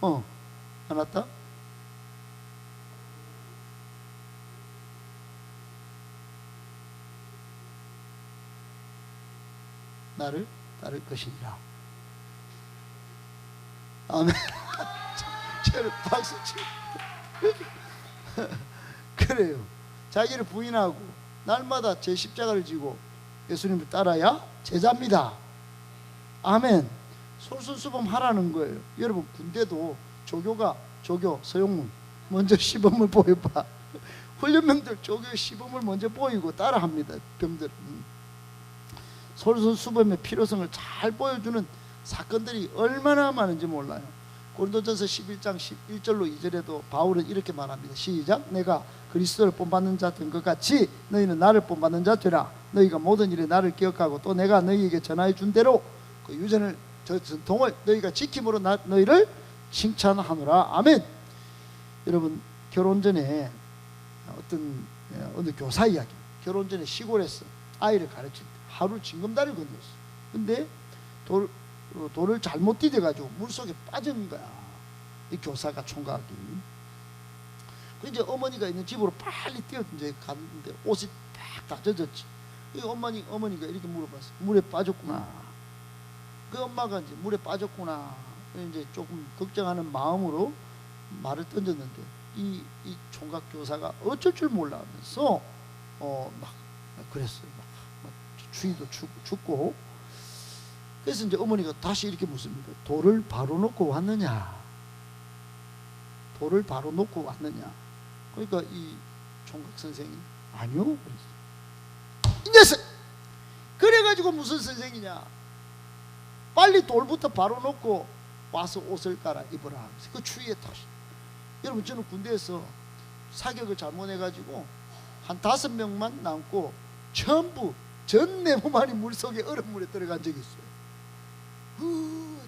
안 왔다? 나를 따를 것이니라. 아멘. 저를 박수 치고 그래요. 자기를 부인하고 날마다 제 십자가를 지고 예수님을 따라야 제자입니다. 아멘. 솔선수범하라는 거예요. 여러분, 군대도 조교 서용문 먼저 시범을 보여봐. 훈련병들 조교의 시범을 먼저 보이고 따라합니다. 병들은 솔선수범의 필요성을 잘 보여주는 사건들이 얼마나 많은지 몰라요. 고린도전서 11장 11절로 2절에도 바울은 이렇게 말합니다. 시작. 내가 그리스도를 본받는 자 된 것 같이 너희는 나를 본받는 자 되라. 너희가 모든 일에 나를 기억하고 또 내가 너희에게 전하여 준 대로 그 유전을 저 전통을 너희가 지킴으로 너희를 칭찬하노라. 아멘. 여러분, 결혼 전에 어느 교사 이야기. 결혼 전에 시골에서 아이를 가르칠 때 하루 징검다리를 건넜어. 근데 돌을 잘못 디뎌가지고 물속에 빠진 거야. 이 교사가 총각이. 그 이제 어머니가 있는 집으로 빨리 뛰어 이제 갔는데 옷이 다 젖었지. 이 어머니가 이렇게 물어봤어. 물에 빠졌구나. 그 엄마가 이제 물에 빠졌구나. 이제 조금 걱정하는 마음으로 말을 던졌는데 이 총각 교사가 어쩔 줄 몰라면서 막 그랬어요. 막 추위도 춥고. 그래서 이제 어머니가 다시 이렇게 묻습니다. 돌을 바로 놓고 왔느냐? 돌을 바로 놓고 왔느냐? 그러니까 이 총각 선생이 아니요. 그랬어요. 이 녀석! 그래가지고 무슨 선생이냐? 빨리 돌부터 바로 놓고 와서 옷을 갈아입으라. 그 추위에 다시. 여러분, 저는 군대에서 사격을 잘못해가지고 한 5명만 남고 전부 전 내 몸 안이 물속에 얼음물에 들어간 적이 있어요.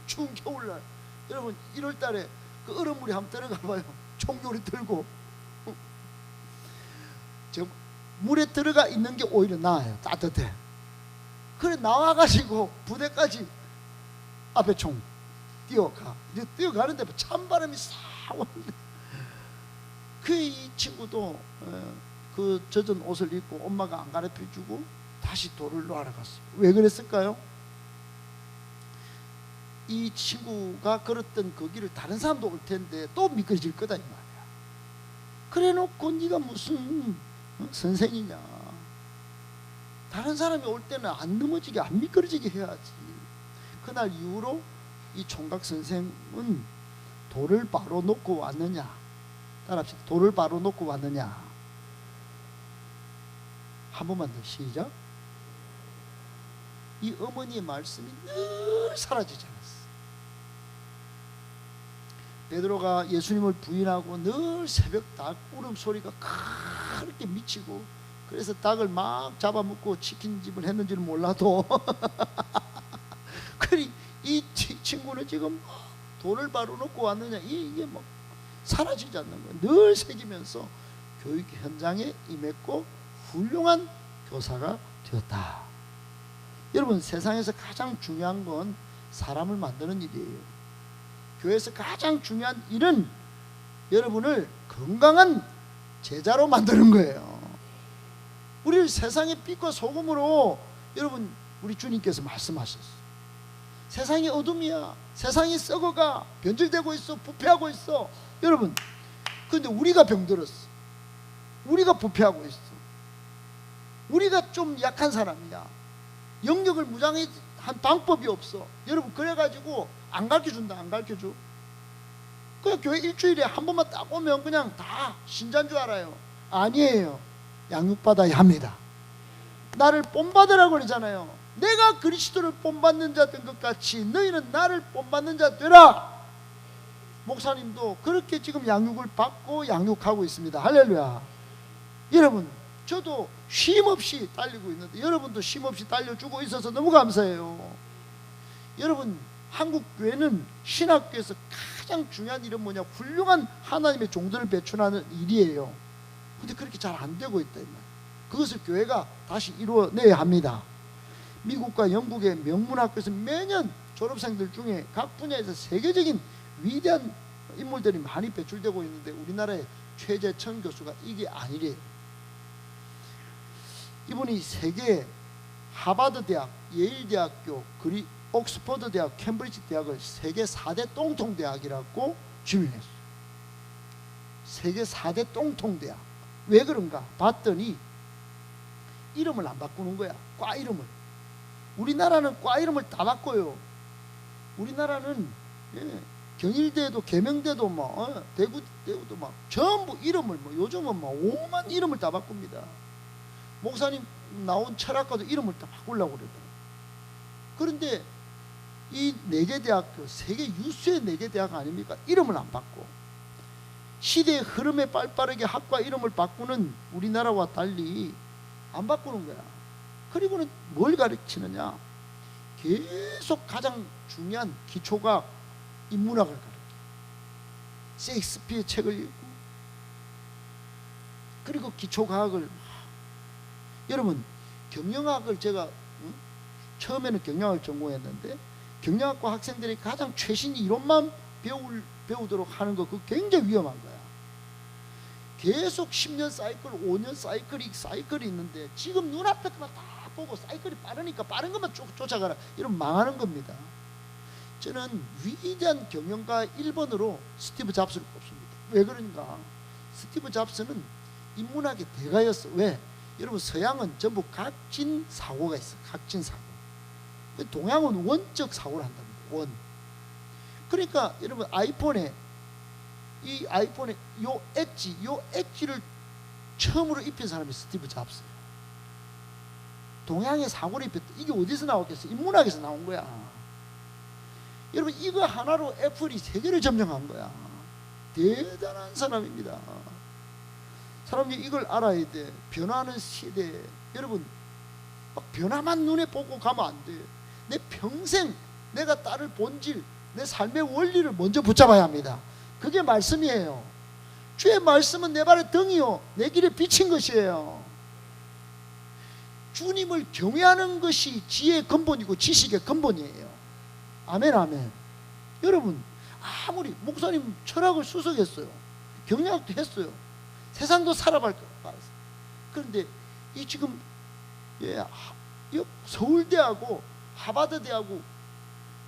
추운 겨울날. 여러분, 1월달에 그 얼음물에 한번 들어가 봐요. 종교를 들고 저 물에 들어가 있는 게 오히려 나아요. 따뜻해. 그래 나와가지고 부대까지 앞에 총 뛰어가. 뛰어가는데 찬바람이 싹 오는데 그 이 친구도 그 젖은 옷을 입고 엄마가 안 가르쳐주고 다시 돌을 놓으러 갔어요. 왜 그랬을까요? 이 친구가 걸었던 그 길을 다른 사람도 올 텐데 또 미끄러질 거다 이 말이야. 그래 놓고 네가 무슨 선생이냐. 다른 사람이 올 때는 안 넘어지게 안 미끄러지게 해야지. 그날 이후로 이 총각 선생은 돌을 바로 놓고 왔느냐. 따라합시다. 돌을 바로 놓고 왔느냐. 한 번만 더 시작. 이 어머니의 말씀이 늘 사라지지 않았어. 베드로가 예수님을 부인하고 늘 새벽 닭 울음소리가 그렇게 미치고 그래서 닭을 막 잡아먹고 치킨집을 했는지는 몰라도 그래 이 친구는 지금 돌을 바로 놓고 왔느냐. 이게 뭐 사라지지 않는 거예요. 늘 새기면서 교육 현장에 임했고 훌륭한 교사가 되었다. 여러분 세상에서 가장 중요한 건 사람을 만드는 일이에요. 교회에서 가장 중요한 일은 여러분을 건강한 제자로 만드는 거예요. 우리를 세상의 빛과 소금으로 여러분 우리 주님께서 말씀하셨어요. 세상이 어둠이야. 세상이 썩어가 변질되고 있어. 부패하고 있어. 여러분 근데 우리가 병들었어. 우리가 부패하고 있어. 우리가 좀 약한 사람이야. 영역을 무장한 방법이 없어. 여러분 그래가지고 안 가르쳐준다. 안 가르쳐줘. 그냥 교회 일주일에 한 번만 딱 오면 그냥 다 신자인 줄 알아요. 아니에요. 양육받아야 합니다. 나를 본받으라고 그러잖아요. 내가 그리스도를 본받는 자 된 것 같이 너희는 나를 본받는 자 되라. 목사님도 그렇게 지금 양육을 받고 양육하고 있습니다. 할렐루야. 여러분 저도 쉼없이 달리고 있는데 여러분도 쉼없이 달려주고 있어서 너무 감사해요. 여러분 한국 교회는 신학교에서 가장 중요한 일은 뭐냐. 훌륭한 하나님의 종들을 배출하는 일이에요. 근데 그렇게 잘 안 되고 있다 이 말. 그것을 교회가 다시 이루어내야 합니다. 미국과 영국의 명문학교에서 매년 졸업생들 중에 각 분야에서 세계적인 위대한 인물들이 많이 배출되고 있는데 우리나라의 최재천 교수가 이게 아니래요. 이분이 세계 하버드 대학, 예일 대학교, 옥스퍼드 대학, 캠브리지 대학을 세계 4대 똥통 대학이라고 지명했어요. 세계 4대 똥통 대학. 왜 그런가 봤더니 이름을 안 바꾸는 거야. 과 이름을. 우리나라는 과 이름을 다 바꿔요. 우리나라는 경일대도 계명대도 뭐 대구도 막 전부 이름을 뭐 요즘은 뭐 오만 이름을 다 바꿉니다. 목사님 나온 철학과도 이름을 다 바꾸려고 그러더라고요. 그런데 이 4개 대학교 세계 유수의 4개 대학 아닙니까? 이름을 안 바꿔. 시대의 흐름에 빠르게 학과 이름을 바꾸는 우리나라와 달리 안 바꾸는 거야. 그리고는 뭘 가르치느냐. 계속 가장 중요한 기초가 인문학을 가르쳐. 셰익스피어 책을 읽고 그리고 기초과학을 여러분 경영학을 제가 처음에는 경영학을 전공했는데 경영학과 학생들이 가장 최신 이론만 배우도록 하는 거 그거 굉장히 위험한 거야. 계속 10년 사이클, 5년 사이클이 있는데 지금 눈앞에 다 보고 사이클이 빠르니까 빠른 것만 쫓아가라. 이러면 망하는 겁니다. 저는 위대한 경영가 1번으로 스티브 잡스를 꼽습니다. 왜 그런가? 스티브 잡스는 인문학의 대가였어. 왜? 여러분 서양은 전부 각진 사고가 있어. 각진 사고. 동양은 원적 사고를 한답니다. 원. 그러니까 여러분 아이폰에 요 엣지를 처음으로 입힌 사람이 스티브 잡스예요. 동양의 사고를 입혔다. 이게 어디서 나왔겠어? 인문학에서 나온 거야. 여러분 이거 하나로 애플이 세계를 점령한 거야. 대단한 사람입니다. 사람들이 이걸 알아야 돼. 변화하는 시대에 여러분 막 변화만 눈에 보고 가면 안 돼. 내 평생 내가 따를 본질, 내 삶의 원리를 먼저 붙잡아야 합니다. 그게 말씀이에요. 주의 말씀은 내 발의 등이요 내 길에 비친 것이에요. 주님을 경외하는 것이 지혜의 근본이고 지식의 근본이에요. 아멘 아멘. 여러분 아무리 목사님 철학을 수석했어요. 경영학도 했어요. 세상도 살아갈 거 알았어요. 그런데 이 지금 서울대하고 하버드대하고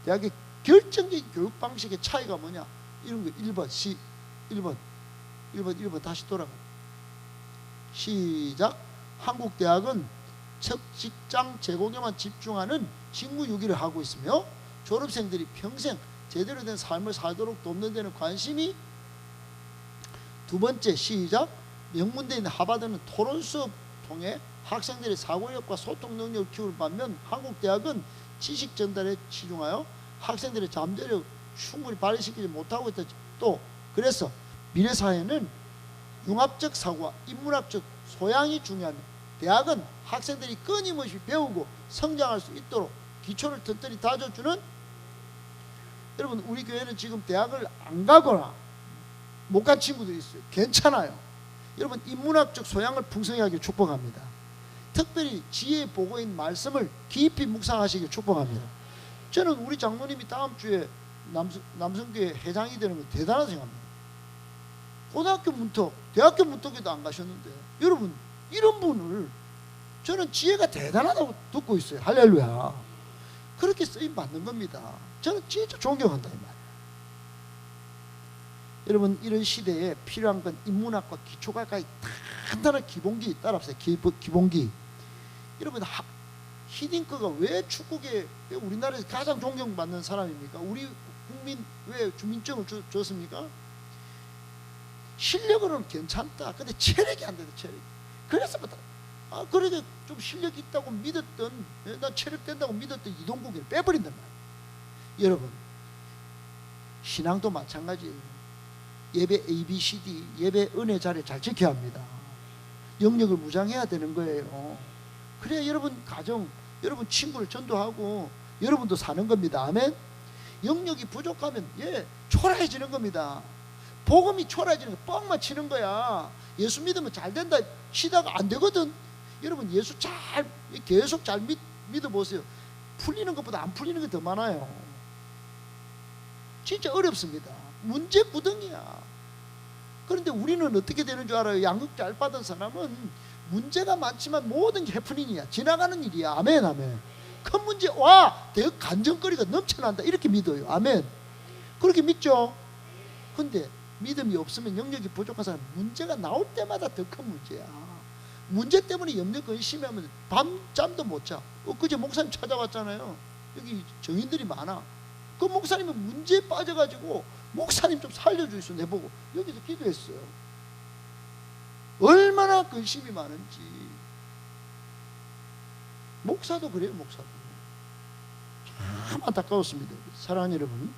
대학의 결정적인 교육 방식의 차이가 뭐냐? 이런 거 1번 다시 돌아가. 시작. 한국 대학은 첫 직장 제공에만 집중하는 직무유기를 하고 있으며 졸업생들이 평생 제대로 된 삶을 살도록 돕는 데는 관심이. 두 번째 시작. 명문대인 하버드는 토론 수업 통해 학생들의 사고력과 소통 능력을 키울 반면 한국 대학은 지식 전달에 치중하여 학생들의 잠재력 충분히 발휘시키지 못하고 있다. 또 그래서 미래 사회는 융합적 사고와 인문학적 소양이 중요합니다. 대학은 학생들이 끊임없이 배우고 성장할 수 있도록 기초를 튼튼히 다져주는. 여러분 우리 교회는 지금 대학을 안 가거나 못 간 친구들이 있어요. 괜찮아요. 여러분 인문학적 소양을 풍성하게 축복합니다. 특별히 지혜의 보고인 말씀을 깊이 묵상하시길 축복합니다. 저는 우리 장로님이 다음 주에 남성교회 회장이 되는 거 대단하다고 생각합니다. 고등학교 문턱, 대학교 문턱에도 안 가셨는데 여러분 이런 분을 저는 지혜가 대단하다고 듣고 있어요. 할렐루야. 그렇게 쓰임 받는 겁니다. 저는 진짜 존경한다 이 말이에요. 여러분 이런 시대에 필요한 건 인문학과 기초과학의 단단한 기본기 따라합시다. 기본기. 여러분 히딩크가 왜 축구계 왜 우리나라에서 가장 존경받는 사람입니까? 우리 국민 왜 주민증을 줬습니까? 실력으로는 괜찮다. 근데 체력이 안 된다. 체력. 그래서 그래도 좀 실력 있다고 믿었던 나 체력 된다고 믿었던 이동국을 빼버린단 말이에요. 여러분 신앙도 마찬가지예요. 예배 ABCD 예배 은혜 자리 잘 지켜야 합니다. 영역을 무장해야 되는 거예요. 그래야 여러분 가정 여러분 친구를 전도하고 여러분도 사는 겁니다. 아멘. 영역이 부족하면 초라해지는 겁니다. 복음이 초라해지는 거 뻥만 치는 거야. 예수 믿으면 잘 된다 시다가 안 되거든. 여러분 예수 계속 잘 믿어보세요. 풀리는 것보다 안 풀리는 게 더 많아요. 진짜 어렵습니다. 문제 구덩이야. 그런데 우리는 어떻게 되는 줄 알아요? 양육 잘 받은 사람은 문제가 많지만 모든 게 해프닝이야. 지나가는 일이야. 아멘 아멘. 큰 문제 와 대학 간증거리가 넘쳐난다 이렇게 믿어요. 아멘. 그렇게 믿죠. 근데 믿음이 없으면 영역이 부족한 사람 문제가 나올 때마다 더 큰 문제야. 문제 때문에 염려 근심하면 밤잠도 못 자. 그제 목사님 찾아왔잖아요. 여기 정인들이 많아. 그 목사님은 문제에 빠져가지고 목사님 좀 살려주시오 내보고 여기서 기도했어요. 얼마나 근심이 많은지. 목사도 그래요. 목사도 참 안타까웠습니다. 사랑하는 여러분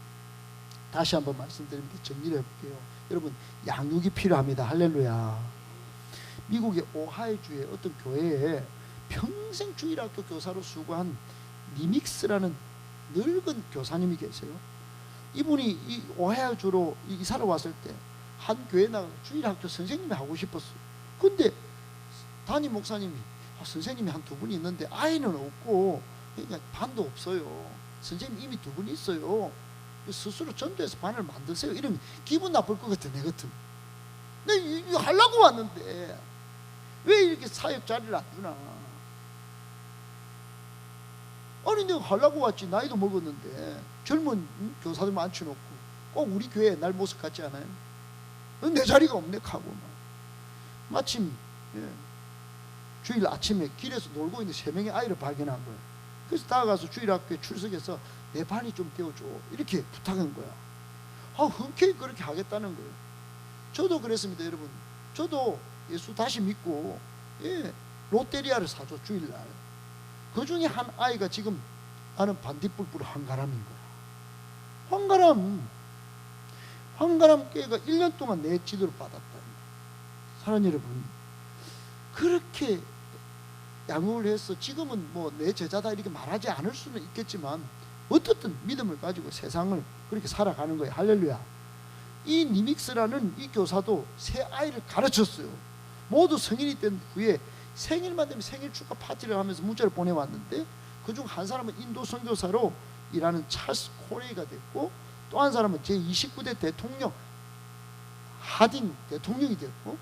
다시 한번 말씀드립니다. 정리를 해볼게요. 여러분 양육이 필요합니다. 할렐루야. 미국의 오하이주의 어떤 교회에 평생 주일학교 교사로 수고한 니믹스라는 늙은 교사님이 계세요. 이분이 이 오하이주로 이사를 왔을 때 한 교회에 나가서 주일학교 선생님이 하고 싶었어요. 근데 담임 목사님이 선생님이 한 두 분이 있는데 아이는 없고 그러니까 반도 없어요. 선생님 이미 두 분이 있어요. 스스로 전도해서 반을 만드세요. 이러면 기분 나쁠 것 같아. 내 같으면 내가 이거 하려고 왔는데 왜 이렇게 사역 자리를 안 주나. 아니 내가 하려고 왔지. 나이도 먹었는데 젊은 교사들 앉혀놓고 꼭 우리 교회 옛날 모습 같지 않아요? 내 자리가 없네 하고 마침 주일 아침에 길에서 놀고 있는 3명의 아이를 발견한 거예요. 그래서 다가가서 주일학교에 출석해서 내 반이 좀 되어줘 이렇게 부탁한 거야. 흔쾌히 그렇게 하겠다는 거예요. 저도 그랬습니다. 여러분 저도 예수 다시 믿고 롯데리아를 사줘 주일날. 그 중에 한 아이가 지금 나는 반딧불불 황가람인 거야. 황가람 교회가 1년 동안 내 지도를 받았다. 사랑하는 여러분 그렇게 양육을 해서 지금은 뭐 내 제자다 이렇게 말하지 않을 수는 있겠지만 어떻든 믿음을 가지고 세상을 그렇게 살아가는 거예요. 할렐루야. 이 니믹스라는 이 교사도 세 아이를 가르쳤어요. 모두 성인이 된 후에 생일만 되면 생일 축하 파티를 하면서 문자를 보내왔는데, 그중 한 사람은 인도 선교사로 일하는 찰스 코레이가 됐고, 또 한 사람은 제29대 대통령 하딩 대통령이 됐고,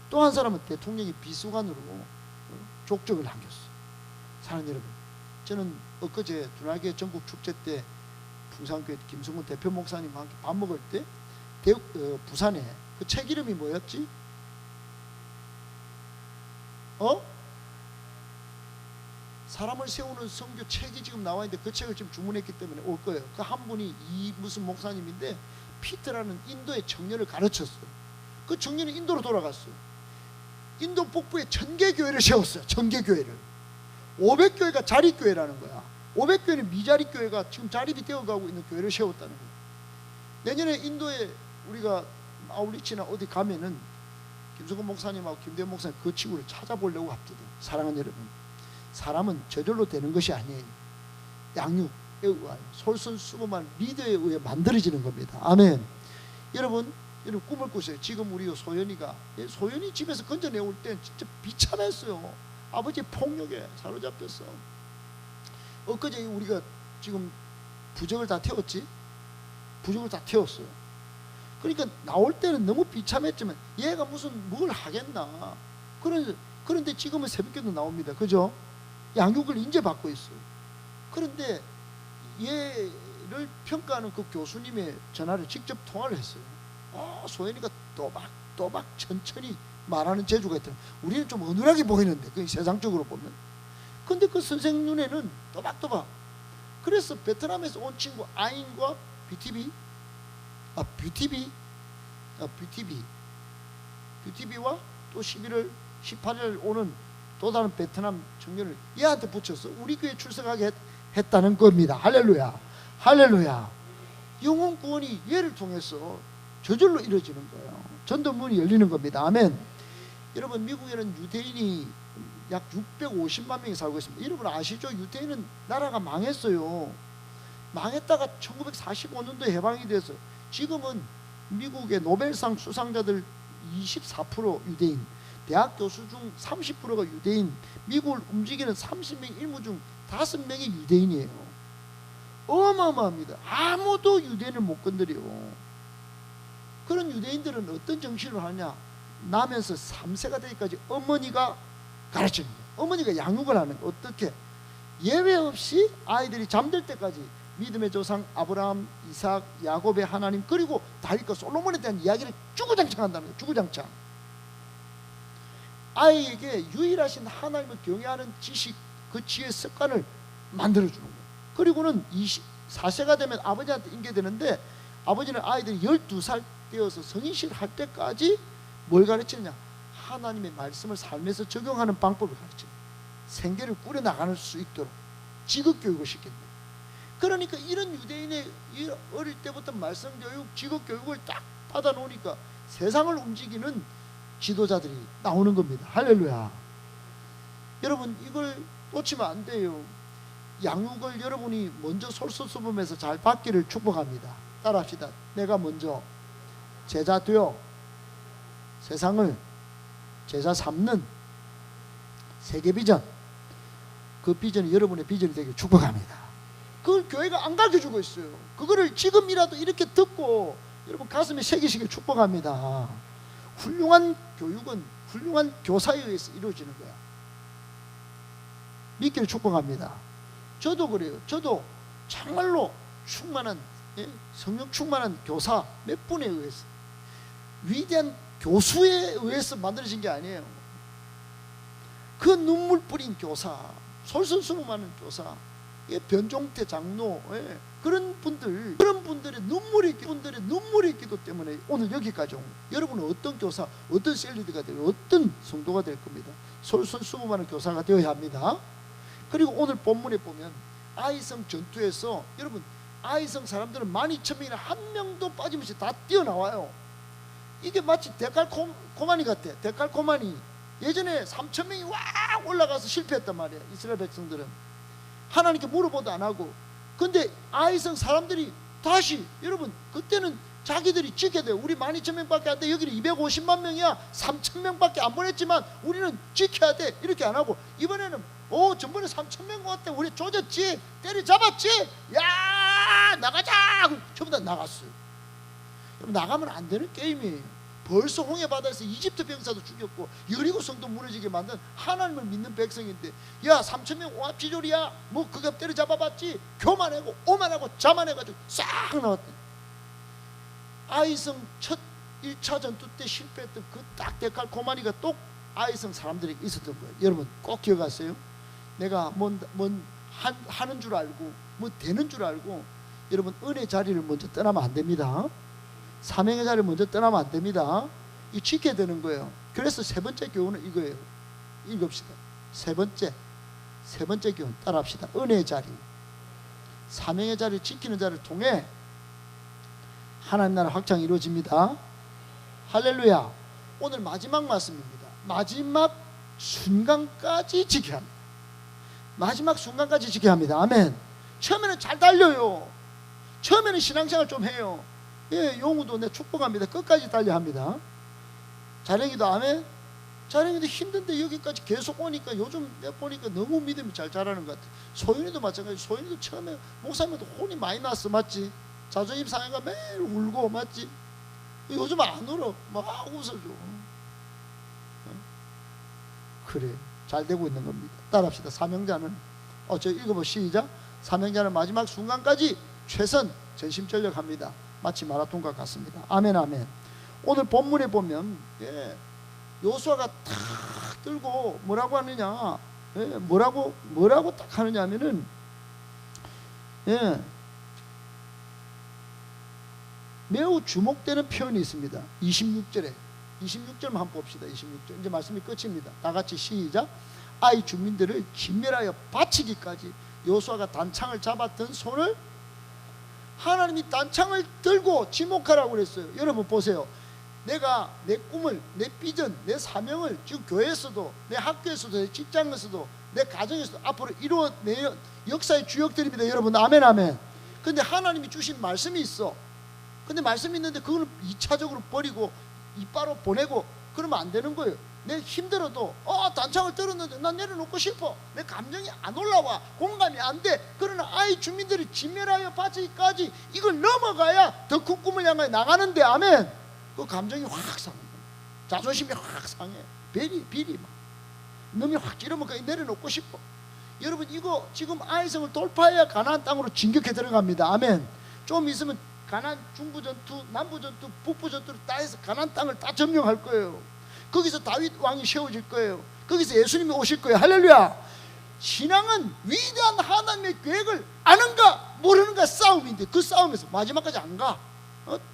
또 한 사람은 대통령의 비서관으로 족적을 남겼어요. 사랑하는 여러분, 저는 엊그제 두날교회 전국 축제 때 풍산교회 김성훈 대표 목사님과 함께 밥 먹을 때 부산에 그 책 이름이 뭐였지? 사람을 세우는 선교 책이 지금 나와 있는데 그 책을 지금 주문했기 때문에 올 거예요. 그 한 분이 이 무슨 목사님인데 피트라는 인도의 청년을 가르쳤어요. 그 청년이 인도로 돌아갔어요. 인도 북부에 천개교회를 세웠어요. 천개교회를. 500교회가 자립교회라는 거야. 500교회는 미자립교회가 지금 자립이 되어가고 있는 교회를 세웠다는 거예요. 내년에 인도에 우리가 아울리치나 어디 가면은 김성근 목사님하고 김대현 목사님 그 친구를 찾아보려고 합니다. 사랑하는 여러분, 사람은 저절로 되는 것이 아니에요. 양육에 의하여 솔선수범한 리더에 의해 만들어지는 겁니다. 아멘. 여러분 꿈을 꾸세요. 지금 우리 소연이가, 소연이 집에서 건져내올 때 진짜 비참했어요. 아버지 폭력에 사로잡혔어. 엊그제 우리가 지금 부적을 다 태웠지? 부적을 다 태웠어요. 그러니까 나올 때는 너무 비참했지만 얘가 무슨 뭘 하겠나. 그런데 지금은 새벽에도 나옵니다. 그죠? 양육을 인정받고 있어요. 그런데 얘를 평가하는 그 교수님의 전화를 직접 통화를 했어요. 소연이가 또박 천천히 말하는 재주가 있더라. 우리는 좀 어눌하게 보이는데, 그 세상적으로 보면. 근데 그 선생 눈에는 또박또박. 그래서 베트남에서 온 친구 아인과 뷰티비와 또 11월 18일 오는 또 다른 베트남 청년을 얘한테 붙여서 우리 교회 출석하게 했다는 겁니다. 할렐루야. 할렐루야. 영혼 구원이 얘를 통해서 저절로 이루어지는 거예요. 전도문이 열리는 겁니다. 아멘. 여러분, 미국에는 유대인이 약 650만 명이 살고 있습니다. 여러분 아시죠? 유대인은 나라가 망했어요. 망했다가 1945년도에 해방이 돼서 지금은 미국의 노벨상 수상자들 24% 유대인, 대학 교수 중 30%가 유대인, 미국을 움직이는 30명 일무 중 5명이 유대인이에요. 어마어마합니다. 아무도 유대인을 못 건드려요. 그런 유대인들은 어떤 정신을 하냐? 나면서 3세가 되기까지 어머니가 가르치는 거예요. 어머니가 양육을 하는 거예요. 어떻게? 예외 없이 아이들이 잠들 때까지 믿음의 조상 아브라함, 이삭, 야곱의 하나님, 그리고 다윗과 솔로몬에 대한 이야기를 주구장창 한다는 거예요. 주구장창. 아이에게 유일하신 하나님을 경외하는 지식, 그 지혜 습관을 만들어주는 거예요. 그리고는 24세가 되면 아버지한테 인계되는데, 아버지는 아이들이 12살 되어서 성인식을 할 때까지 뭘 가르치느냐? 하나님의 말씀을 삶에서 적용하는 방법을 가르쳐요. 생계를 꾸려나갈 수 있도록 직업교육을 시킨다. 그러니까 이런 유대인의 어릴 때부터 말씀교육, 직업교육을 딱 받아놓으니까 세상을 움직이는 지도자들이 나오는 겁니다. 할렐루야. 여러분, 이걸 놓치면 안 돼요. 양육을 여러분이 먼저 솔선수범해서 잘 받기를 축복합니다. 따라합시다. 내가 먼저 제자 되어 세상을 제자 삼는 세계 비전, 그 비전이 여러분의 비전이 되길 축복합니다. 그걸 교회가 안 가르쳐주고 있어요. 그거를 지금이라도 이렇게 듣고 여러분 가슴에 새기시길 축복합니다. 훌륭한 교육은 훌륭한 교사에 의해서 이루어지는 거야. 믿기를 축복합니다. 저도 그래요. 저도 정말로 충만한, 성령 충만한 교사 몇 분에 의해서, 위대한 교수에 의해서 만들어진 게 아니에요. 그 눈물 뿌린 교사, 솔선수범하는 교사, 변종태 장로, 그런 분들의 눈물의 기도 때문에 오늘 여기까지 온 거예요. 여러분은 어떤 교사, 어떤 셀리드가 되고 어떤 성도가 될 겁니다. 솔선수범하는 교사가 되어야 합니다. 그리고 오늘 본문에 보면 아이성 전투에서 여러분, 아이성 사람들은 12,000명이나 한 명도 빠짐없이 다 뛰어나와요. 이게 마치 데칼코마니 같아. 데칼코마니. 예전에 3,000명이 와 올라가서 실패했단 말이에요. 이스라엘 백성들은 하나님께 물어보도 안 하고. 근데 아이성 사람들이 다시, 여러분 그때는 자기들이 지켜야 돼요. 우리 12,000명밖에 안 돼. 여기는 250만 명이야. 3,000명밖에 안 보냈지만 우리는 지켜야 돼. 이렇게 안 하고 이번에는 전번에 3,000명 왔대. 우리 조졌지, 때려잡았지. 야, 나가자. 전부 다 나갔어요. 여러분, 나가면 안 되는 게임이에요. 벌써 홍해 바다에서 이집트 병사도 죽였고 여리고 성도 무너지게 만든 하나님을 믿는 백성인데, 야, 3,000명 오합지졸이야. 뭐 그거 때려잡아봤지. 교만하고 오만하고 자만해가지고 싹 나왔대. 아이성 첫 1차 전투 때 실패했던 그 딱 데칼코마니가 또 아이성 사람들이 있었던 거예요. 여러분 꼭 기억하세요. 내가 하는 줄 알고 뭐 되는 줄 알고 여러분 은혜 자리를 먼저 떠나면 안 됩니다. 사명의 자리를 먼저 떠나면 안 됩니다. 이 지켜야 되는 거예요. 그래서 세 번째 교훈은 이거예요. 읽읍시다. 세 번째 교훈 따라합시다. 은혜의 자리, 사명의 자리를 지키는 자를 통해 하나님 나라 확장이 이루어집니다. 할렐루야. 오늘 마지막 말씀입니다. 마지막 순간까지 지켜야 합니다. 마지막 순간까지 지켜야 합니다. 아멘. 처음에는 잘 달려요. 처음에는 신앙생활 좀 해요. 예, 용우도 내 축복합니다. 끝까지 달려 합니다. 자랭이도 아멘. 자랭이도 힘든데 여기까지 계속 오니까 요즘 내가 보니까 너무 믿음이 잘 자라는 것 같아. 소윤이도 마찬가지. 소윤이도 처음에 목사님도 혼이 많이 났어. 맞지? 자존심 상해가 매일 울고. 맞지? 요즘 안 울어. 막 웃어줘. 그래, 잘 되고 있는 겁니다. 따라합시다. 사명자는 저 읽어보 시작. 사명자는 마지막 순간까지 최선 전심전력합니다. 마치 마라톤과 같습니다. 아멘, 아멘. 오늘 본문에 보면 요수아가 탁 들고 뭐라고 하느냐, 뭐라고 딱 하느냐 하면은 매우 주목되는 표현이 있습니다. 26절만 한번 봅시다. 26절 이제 말씀이 끝입니다. 다 같이 시작. 아이 주민들을 진멸하여 바치기까지 요수아가 단창을 잡았던 손을, 하나님이 단창을 들고 지목하라고 그랬어요. 여러분 보세요. 내가 내 꿈을, 내 비전, 내 사명을 지금 교회에서도, 내 학교에서도, 내 직장에서도, 내 가정에서도 앞으로 이루어내는 역사의 주역들입니다. 여러분 아멘, 아멘. 근데 하나님이 주신 말씀이 있어. 근데 말씀이 있는데 그걸 2차적으로 버리고 이빠로 보내고 그러면 안 되는 거예요. 내 힘들어도 단창을 들었는데 난 내려놓고 싶어. 내 감정이 안 올라와. 공감이 안 돼. 그러나 아이 주민들이 진멸하여 바치기까지 이걸 넘어가야 더 큰 꿈을 향해 나가는데 아멘. 그 감정이 확 상해. 자존심이 확 상해. 비리 막. 놈이 확 찌르면 그냥 내려놓고 싶어. 여러분 이거 지금 아이성을 돌파해야 가나안 땅으로 진격해 들어갑니다. 아멘. 좀 있으면 가나안 중부 전투, 남부 전투, 북부 전투를 다 해서 가나안 땅을 다 점령할 거예요. 거기서 다윗 왕이 세워질 거예요. 거기서 예수님이 오실 거예요. 할렐루야. 신앙은 위대한 하나님의 계획을 아는가 모르는가 싸움인데 그 싸움에서 마지막까지 안 가.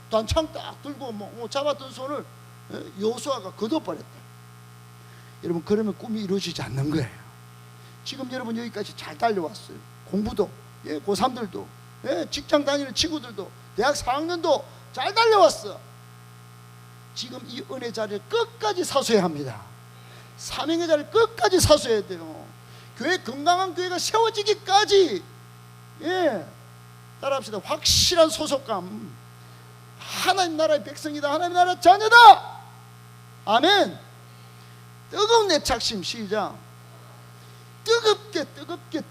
단창 딱 들고 잡았던 손을 요수아가 걷어버렸다. 여러분 그러면 꿈이 이루어지지 않는 거예요. 지금 여러분 여기까지 잘 달려왔어요. 공부도, 고3들도, 직장 다니는 친구들도, 대학 4학년도 잘 달려왔어. 지금 이 은혜 자리를 끝까지 사수해야 합니다. 사명의 자리를 끝까지 사수해야 돼요. 건강한 교회가 세워지기까지. 따라합시다. 확실한 소속감. 하나님 나라의 백성이다. 하나님 나라 자녀다. 아멘. 뜨거운 애착심. 시작.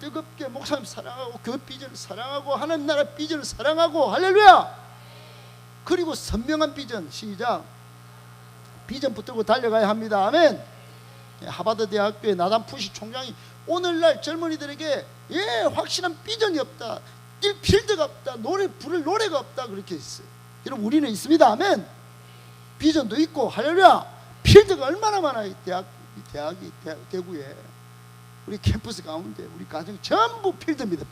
뜨겁게 목사님 사랑하고 교회 비전을 사랑하고 하나님 나라 비전을 사랑하고 할렐루야. 그리고 선명한 비전. 시작. 비전 붙들고 달려가야 합니다. 아멘. 하버드 대학교의 나단 푸시 총장이 오늘날 젊은이들에게 확실한 비전이 없다, 뛸 필드가 없다, 부를 노래가 없다 그렇게 했어요. 여러분 우리는 있습니다. 아멘. 비전도 있고 할렐루야. 필드가 얼마나 많아요. 대학이 대구에 우리 캠퍼스 가운데 우리 가정이 전부 필드입니다.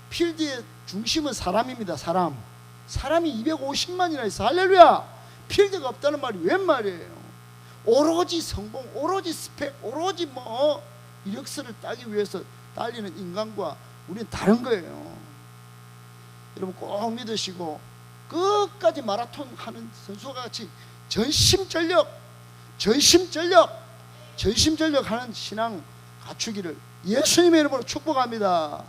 필드의 중심은 사람입니다. 사람이 250만이나 있어. 할렐루야. 필드가 없다는 말이 웬 말이에요. 오로지 성공, 오로지 스펙, 오로지 이력서를 따기 위해서 달리는 인간과 우리는 다른 거예요. 여러분 꼭 믿으시고 끝까지 마라톤 하는 선수와 같이 전심전력 하는 신앙 갖추기를 예수님의 이름으로 축복합니다.